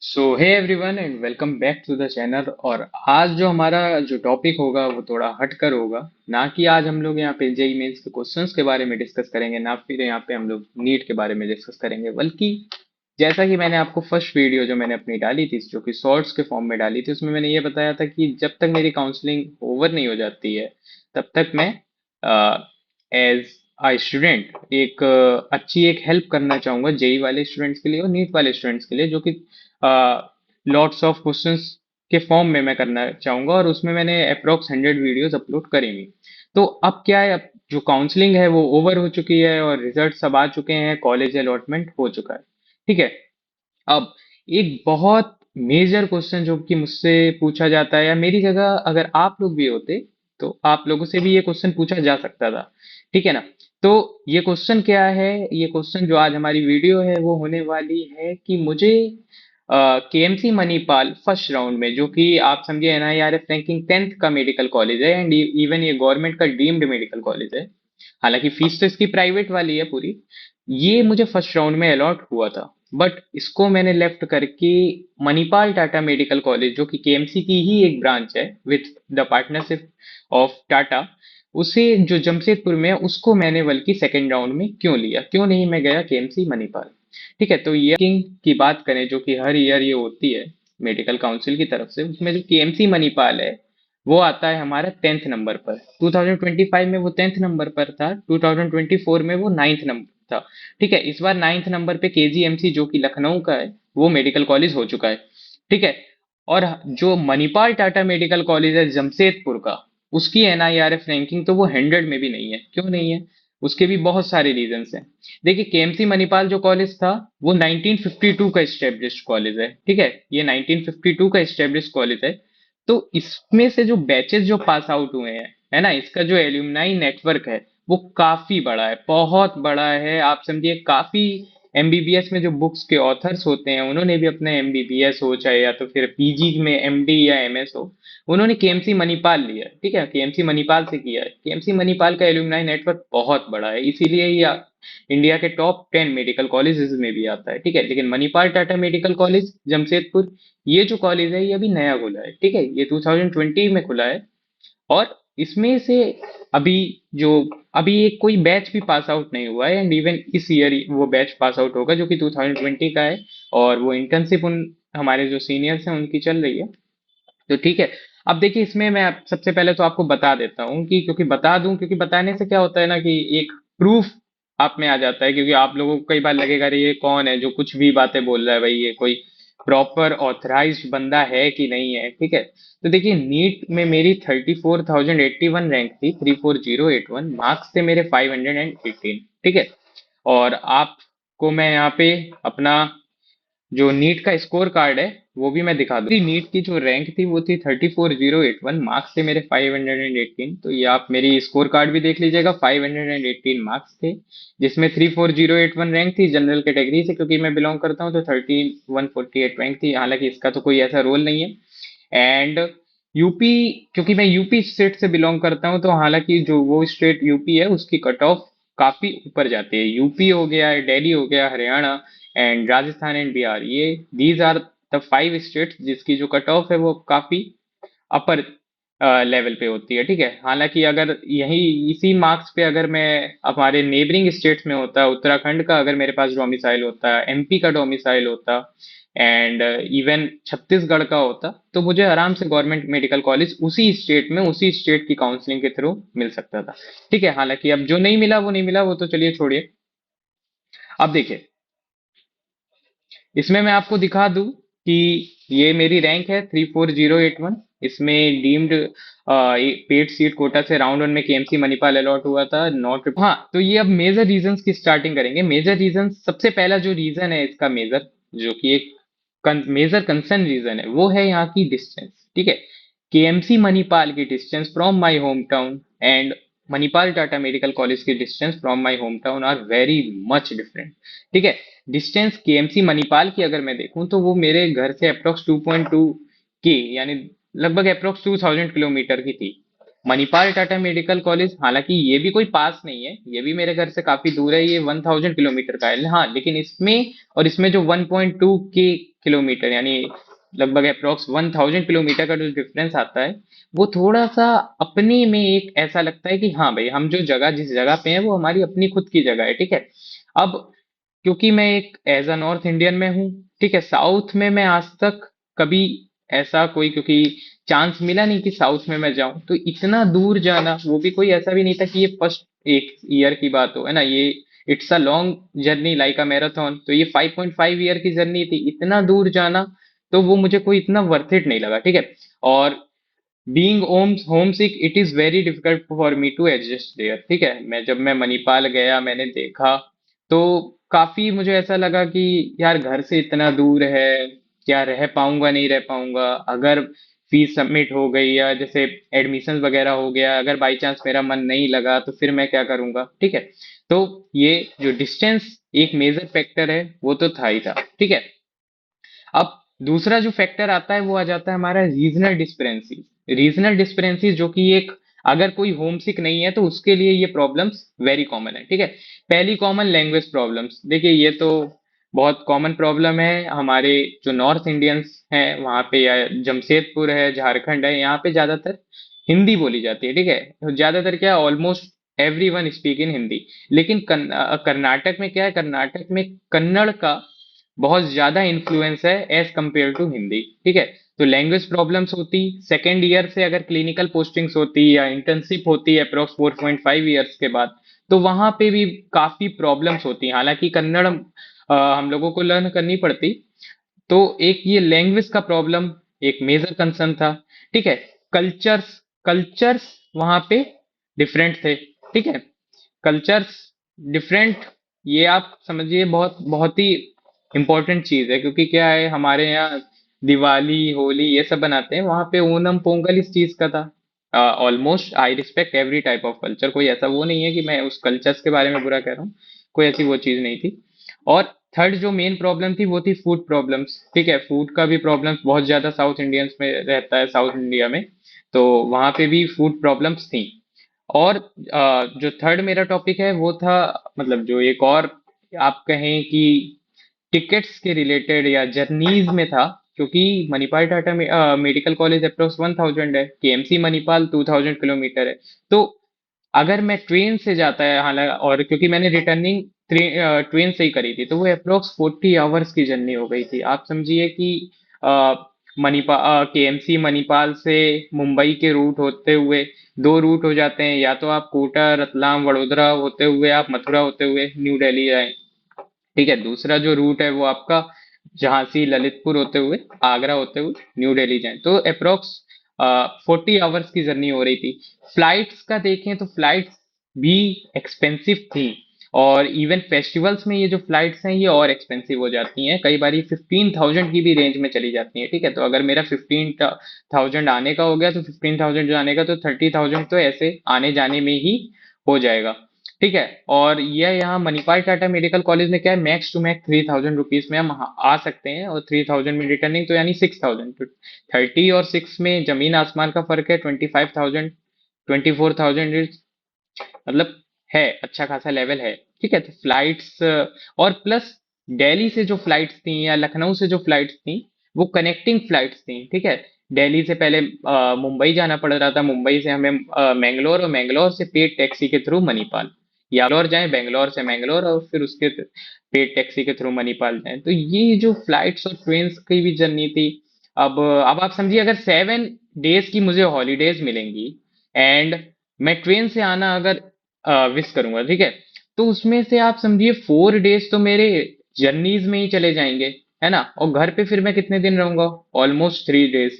So hey everyone and welcome back to the channel. और आज जो हमारा जो टॉपिक होगा वो थोड़ा हटकर होगा। ना कि आज हम लोग यहाँ पे जेई मेंस के क्वेश्चंस के बारे में डिस्कस करेंगे, ना फिर यहाँ पे हम लोग नीट के बारे में डिस्कस करेंगे, बल्कि जैसा कि मैंने आपको फर्स्ट वीडियो जो मैंने अपनी डाली थी, जो कि शॉर्ट्स के फॉर्म में डाली थी, उसमें मैंने ये बताया था कि जब तक मेरी काउंसलिंग ओवर नहीं हो जाती है तब तक मैं एज आई स्टूडेंट एक अच्छी एक हेल्प करना चाहूंगा जेई वाले स्टूडेंट्स के लिए और नीट वाले स्टूडेंट्स के लिए, जो कि लॉट्स ऑफ क्वेश्चंस के फॉर्म में मैं करना चाहूंगा। और उसमें मैंने अप्रोक्स 100 वीडियोस अपलोड करी हुई। तो अब क्या है, अब जो काउंसलिंग है वो ओवर हो चुकी है और रिजल्ट सब आ चुके हैं, कॉलेज अलॉटमेंट हो चुका है। ठीक है। अब एक बहुत मेजर क्वेश्चन जो कि मुझसे पूछा जाता है, या मेरी जगह अगर आप लोग भी होते तो आप लोगों से भी ये क्वेश्चन पूछा जा सकता था। ठीक है ना। तो ये क्वेश्चन क्या है, ये क्वेश्चन जो आज हमारी वीडियो है वो होने वाली है कि मुझे केएमसी मणिपाल फर्स्ट राउंड में, जो कि आप समझिए एनआईआरएफ रैंकिंग 10th का मेडिकल कॉलेज है एंड इवन ये गवर्नमेंट का डीम्ड मेडिकल कॉलेज है। हालांकि फीस तो इसकी प्राइवेट वाली है पूरी। ये मुझे फर्स्ट राउंड में अलॉट हुआ था, बट इसको मैंने लेफ्ट करके मणिपाल टाटा मेडिकल कॉलेज, जो कि केएमसी की ही एक ब्रांच है with the partnership of Tata, उसे जो जमशेदपुर में है उसको मैंने बल्कि सेकेंड राउंड में क्यों लिया, क्यों नहीं मैं गया केएमसी मणिपाल। ठीक है। तो ये रैंकिंग की बात करें जो कि हर ईयर ये होती है मेडिकल काउंसिल की तरफ से, उसमें जो केएमसी मणिपाल है वो आता है हमारा 10th नंबर पर। 2025 में वो 10th नंबर पर था, 2024 में वो 9th नंबर था। ठीक है। इस बार 9th नंबर पे केजीएमसी जो कि लखनऊ का है वो मेडिकल कॉलेज हो चुका है। ठीक है। और जो मणिपाल टाटा मेडिकल कॉलेज है जमशेदपुर का, उसकी एनआईआरएफ रैंकिंग तो वो 100 में भी नहीं है। क्यों नहीं है? उसके भी बहुत सारे रीजंस हैं। देखिए, केएमसी मणिपाल जो कॉलेज था वो 1952 का एस्टेब्लिश्ड कॉलेज है। ठीक है। ये 1952 का एस्टेब्लिश्ड कॉलेज है। तो इसमें से जो बैचेस जो पास आउट हुए हैं, है ना, इसका जो एल्यूमनाई नेटवर्क है वो काफी बड़ा है, बहुत बड़ा है। आप समझिए काफी एमबीबीएस में जो बुक्स के ऑथर्स होते हैं उन्होंने भी अपने एमबीबीएस हो चाहे या तो फिर पीजी में एमडी या एमएस हो, उन्होंने केएमसी मणिपाल लिया है। ठीक है। केएमसी मणिपाल से किया है। केएमसी मणिपाल का एल्यूमनाई नेटवर्क बहुत बड़ा है, इसीलिए ये इंडिया के टॉप 10 मेडिकल कॉलेजेस में भी आता है। ठीक है। लेकिन मणिपाल टाटा मेडिकल कॉलेज जमशेदपुर, ये जो कॉलेज है ये अभी नया खुला है। ठीक है। ये 2020 में खुला है। और इसमें से अभी जो अभी एक कोई बैच भी पास आउट नहीं हुआ है, एंड इवन इस ईयर वो बैच पास आउट होगा जो कि 2020 का है। और वो इंटर्नशिप उन हमारे जो सीनियर्स हैं उनकी चल रही है। तो ठीक है। अब देखिए, इसमें मैं सबसे पहले तो आपको बता देता हूँ कि, क्योंकि बता दूं, क्योंकि बताने से क्या होता है ना कि एक प्रूफ आप में आ जाता है। क्योंकि आप लोगों को कई बार लगेगा अरे ये कौन है जो कुछ भी बातें बोल रहा है, भाई ये कोई प्रॉपर ऑथराइज्ड बंदा है कि नहीं है। ठीक है। तो देखिए, नीट में मेरी 34,081 रैंक थी, 34081 मार्क्स थे मेरे 518। ठीक है। और आपको मैं यहाँ पे अपना जो नीट का स्कोर कार्ड है वो भी मैं दिखा दूँ। नीट की जो रैंक थी वो थी 34,081 मार्क्स थे मेरे 518। तो ये आप मेरी स्कोर कार्ड भी देख लीजिएगा, 518 मार्क्स थे, जिसमें 34,081 रैंक थी जनरल कैटेगरी से, क्योंकि मैं बिलोंग करता हूँ, तो 3148 रैंक थी। हालांकि इसका तो कोई ऐसा रोल नहीं है। एंड यूपी, क्योंकि मैं यूपी स्टेट से बिलोंग करता हूँ, तो हालांकि जो वो स्टेट यूपी है उसकी कट ऑफ काफी ऊपर जाती है। यूपी हो गया, दिल्ली हो गया, हरियाणा एंड राजस्थान एंड बिहार, ये दीज आर द 5 स्टेट्स जिसकी जो कट ऑफ है वो काफी अपर लेवल पे होती है। ठीक है। हालांकि अगर यही इसी मार्क्स पे अगर मैं हमारे नेबरिंग स्टेट्स में होता, उत्तराखंड का अगर मेरे पास डोमिसाइल होता, एमपी का डोमिसाइल होता एंड इवन छत्तीसगढ़ का होता, तो मुझे आराम से गवर्नमेंट मेडिकल कॉलेज उसी स्टेट में, उसी स्टेट की काउंसलिंग के थ्रू मिल सकता था। ठीक है। हालांकि अब जो नहीं मिला वो नहीं मिला, वो तो चलिए छोड़िए। अब देखिए, इसमें मैं आपको दिखा दूं कि ये मेरी रैंक है 34081। इसमें डीम्ड पेड सीट कोटा से राउंड वन में केएमसी मणिपाल अलॉट हुआ था, नॉट। हाँ, तो ये अब मेजर रीजंस की स्टार्टिंग करेंगे। मेजर रीजन, सबसे पहला जो रीजन है इसका मेजर, जो कि एक मेजर कंसर्न रीजन है, वो है यहाँ की डिस्टेंस। ठीक है। केएमसी मणिपाल की distance from my home town and Manipal Tata medical college की distance from my home town are very much different. ठीक है। डिस्टेंस केएमसी मणिपाल की अगर मैं देखूं तो वो मेरे घर से अप्रोक्स 2.2 की, यानी लगभग अप्रोक्स 2000 किलोमीटर की थी। मणिपाल टाटा मेडिकल कॉलेज, हालांकि ये भी कोई पास नहीं है, ये भी मेरे घर से काफी दूर है, ये 1000 किलोमीटर का है। हाँ, लेकिन इसमें और इसमें जो 1.2 के किलोमीटर, यानी लगभग अप्रोक्स 1000 किलोमीटर का जो डिफरेंस आता है, वो थोड़ा सा अपने में एक ऐसा लगता है कि हाँ भाई, हम जो जगह जिस जगह पे हैं वो हमारी अपनी खुद की जगह है, ठीक है। अब क्योंकि मैं एक एज अ नॉर्थ इंडियन में हूँ, ठीक है, साउथ में मैं आज तक कभी ऐसा कोई, क्योंकि चांस मिला नहीं कि साउथ में मैं जाऊं, तो इतना दूर जाना, वो भी कोई ऐसा भी नहीं था कि ये फर्स्ट एक ईयर की बात हो, है ना, ये it's a long journey like a marathon, तो ये 5.5 ईयर की जर्नी थी, इतना दूर जाना, तो वो मुझे कोई इतना वर्थ इट नहीं लगा, ठीक है। और being homesick, it is very difficult for me to adjust there, ठीक है। मैं मणिपाल गया, मैंने देखा, तो काफी मुझे ऐसा लगा कि यार घर से इतना दूर है, क्या रह पाऊंगा नहीं रह पाऊंगा, अगर फीस सबमिट हो गई या जैसे एडमिशन वगैरह हो गया, अगर बाई चांस मेरा मन नहीं लगा तो फिर मैं क्या करूंगा, ठीक है। तो ये जो डिस्टेंस एक मेजर फैक्टर है, वो तो था ही था, ठीक है। अब दूसरा जो फैक्टर आता है वो आ जाता है हमारा रीजनल डिस्परेंसी। रीजनल डिस्परेंसी जो कि एक, अगर कोई होम सिक नहीं है तो उसके लिए ये प्रॉब्लम्स वेरी कॉमन है, ठीक है। पहली कॉमन, लैंग्वेज प्रॉब्लम्स, देखिए ये तो बहुत कॉमन प्रॉब्लम है हमारे जो नॉर्थ इंडियंस हैं वहाँ पे, या जमशेदपुर है, झारखंड है, यहाँ पे ज्यादातर हिंदी बोली जाती है, ठीक है। ज्यादातर क्या, almost every one speak in Hindi. लेकिन कर्नाटक में क्या है, कर्नाटक में कन्नड़ का बहुत ज्यादा इन्फ्लुएंस है एज कंपेयर टू हिंदी, ठीक है। तो लैंग्वेज प्रॉब्लम्स होती, सेकेंड ईयर से अगर क्लिनिकल पोस्टिंग्स होती या इंटर्नशिप होती है अप्रोक्स 4.5 ईयर्स के बाद, तो वहां पे भी काफी प्रॉब्लम्स होती हैं, हालांकि कन्नड़ हम लोगों को लर्न करनी पड़ती। तो एक ये लैंग्वेज का प्रॉब्लम एक मेजर कंसर्न था, ठीक है। कल्चर्स कल्चर्स वहां पे डिफरेंट थे, ठीक है। कल्चर्स डिफरेंट, ये आप समझिए बहुत बहुत ही इंपॉर्टेंट चीज है, क्योंकि क्या है, हमारे यहाँ दिवाली होली ये सब बनाते हैं, वहां पे ओनम पोंगल इस चीज का था। Almost I respect every type of culture, कोई ऐसा वो नहीं है कि मैं उस कल्चर्स के बारे में बुरा कह रहा हूँ, कोई ऐसी वो चीज नहीं थी। और थर्ड जो मेन प्रॉब्लम थी वो थी फूड प्रॉब्लम्स, ठीक है। फूड का भी प्रॉब्लम्स बहुत ज्यादा साउथ इंडियंस में रहता है, साउथ इंडिया में, तो वहां पे भी फूड प्रॉब्लम्स थी। और जो थर्ड मेरा टॉपिक है वो था, मतलब जो एक और आप कहें कि टिकट्स के रिलेटेड या जर्नीज में था, क्योंकि Manipal Tata medical college approx 1000 है, केएमसी मणिपाल 2000 किलोमीटर है। तो अगर मैं ट्रेन से जाता है, हालांकि, और क्योंकि मैंने रिटर्निंग ट्रेन से ही करी थी, तो वो अप्रोक्स 40 आवर्स की जर्नी हो गई थी। आप समझिए कि मणिपाल केएमसी मणिपाल से मुंबई के रूट होते हुए दो रूट हो जाते हैं, या तो आप कोटा रतलाम वडोदरा होते हुए आप मथुरा होते हुए न्यू दिल्ली जाएं, ठीक है। दूसरा जो रूट है वो आपका झांसी ललितपुर होते हुए आगरा होते हुए न्यू दिल्ली जाएं, तो अप्रोक्स 40 आवर्स की जर्नी हो रही थी। फ्लाइट्स का देखें तो फ्लाइट्स भी एक्सपेंसिव थी, और इवन फेस्टिवल्स में ये जो फ्लाइट्स हैं ये और एक्सपेंसिव हो जाती हैं, कई बार 15,000 की भी रेंज में चली जाती हैं, ठीक है। तो अगर मेरा 15,000 आने का हो गया तो 15,000 जाने का, तो 30,000 तो ऐसे आने जाने में ही हो जाएगा, ठीक है। और ये यहाँ मणिपाल टाटा मेडिकल कॉलेज में क्या है, मैक्स टू मैक्स 3,000 रुपीज में हम आ सकते हैं, और 3,000 में रिटर्निंग, तो यानी 6,000, तो 30 और 6 में जमीन आसमान का फर्क है। 25,000 24,000 मतलब है, अच्छा खासा लेवल है, ठीक है। तो फ्लाइट्स, और प्लस दिल्ली से जो फ्लाइट्स थी या लखनऊ से जो फ्लाइट्स थी, वो कनेक्टिंग फ्लाइट्स थी, ठीक है। दिल्ली से पहले मुंबई जाना पड़ रहा था, मुंबई से हमें मैंगलोर, और मैंगलोर से पेड टैक्सी के थ्रू मणिपाल, या बैंगलोर जाएं, बैंगलोर से मैंगलोर, और फिर उसके पेड टैक्सी के थ्रू मणिपाल जाएं। तो ये जो फ्लाइट्स और ट्रेन की भी जर्नी थी। अब आप समझिए, अगर 7 डेज की मुझे हॉलीडेज मिलेंगी, एंड मैं ट्रेन से आना अगर विश करूंगा, ठीक है, तो उसमें से आप समझिए 4 डेज तो मेरे जर्नीज में ही चले जाएंगे, है ना। और घर पे फिर मैं कितने दिन रहूंगा, ऑलमोस्ट 3 डेज।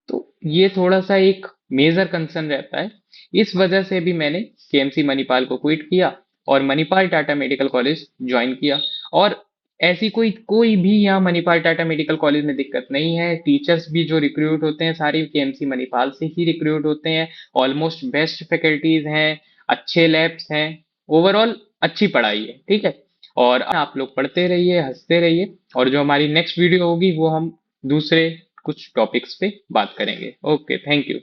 तो ये थोड़ा सा एक मेजर कंसर्न रहता है, इस वजह से भी मैंने केएमसी मणिपाल को क्विट किया और Manipal Tata medical college join किया। और ऐसी कोई कोई भी यहाँ मणिपाल टाटा मेडिकल कॉलेज में दिक्कत नहीं है, टीचर्स भी जो रिक्रूट होते हैं सारी केएमसी मणिपाल से ही रिक्रूट होते हैं, ऑलमोस्ट बेस्ट फैकल्टीज हैं, अच्छे लैब्स हैं, ओवरऑल अच्छी पढ़ाई है, ठीक है। और आप लोग पढ़ते रहिए, हंसते रहिए, और जो हमारी नेक्स्ट वीडियो होगी वो हम दूसरे कुछ टॉपिक्स पे बात करेंगे। Okay, thank you.